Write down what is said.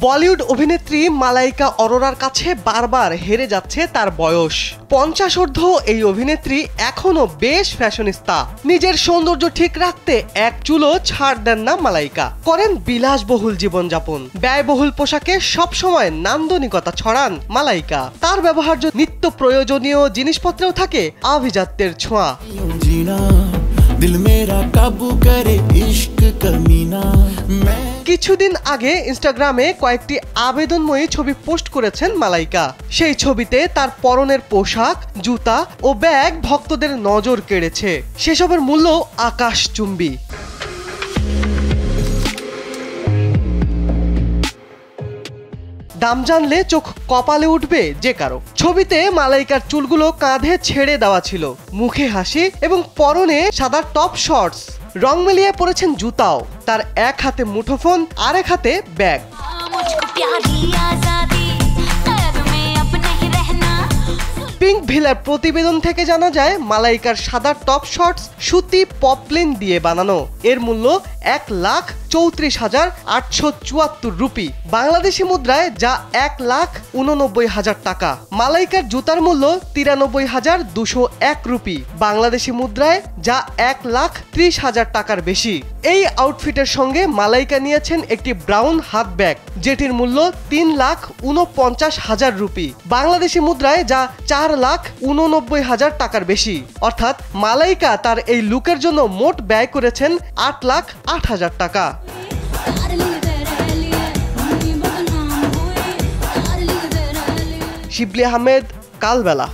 বলিউড অভিনেত্রী মালাইকা অরোরার কাছে বারবার হেরে যাচ্ছে তার বয়স। 50 এই অভিনেত্রী এখনো বেশ ফ্যাশনিস্তা। নিজের সৌন্দর্য ঠিক রাখতে এক চুলও ছাড় দেন না মালাইকা। করেন বিলাসবহুল জীবনযাপন। ব্যয়বহুল পোশাকে সবসময় নান্দনিকতা ছড়ান মালাইকা। তার ব্যবহার্য নিত্য প্রয়োজনীয় জিনিসপত্রেও থাকে আভিজাত্যের ছোঁয়া। কিছুদিন আগে ইনস্টাগ্রামে কয়েকটি আবেদনময়ী ছবি পোস্ট করেছেন মালাইকা। সেই ছবিতে তার পরনের পোশাক, জুতা ও ব্যাগ ভক্তদের নজর কেড়েছে। সেসবের মূল্য আকাশচুম্বী। দাম জানলে চোখ কপালে উঠবে যে কারো। ছবিতে মালাইকার চুলগুলো কাঁধে ছেড়ে দেওয়া ছিল, মুখে হাসি এবং পরনে সাদা টপ শর্টস। রং মিলিয়ে পরেছেন জুতাও। তার এক হাতে মুঠোফোন, আরেক হাতে ব্যাগ। পিঙ্ক ভিলার প্রতিবেদন থেকে জানা যায় মালাইকার সাদা টপ শর্টস সুতি পপলিন দিয়ে বানানো। এর মূল্য 1,34,874 রুপি, বাংলাদেশি মুদ্রায় যা 1,89,000 টাকা। মালাইকার জুতার মূল্য 93,201 রুপি, বাংলাদেশি মুদ্রায় যা 1,30,000 টাকার বেশি। এই আউটফিটের সঙ্গে মালাইকা নিয়েছেন একটি ব্রাউন হাত ব্যাগ, যেটির মূল্য 3,49,000 রুপি, বাংলাদেশি মুদ্রায় যা 4,89,000 টাকার বেশি। অর্থাৎ মালাইকা তার এই লুকের জন্য মোট ব্যয় করেছেন 8,08,000 টাকা। শিবলি আহমেদ, কালবেলা।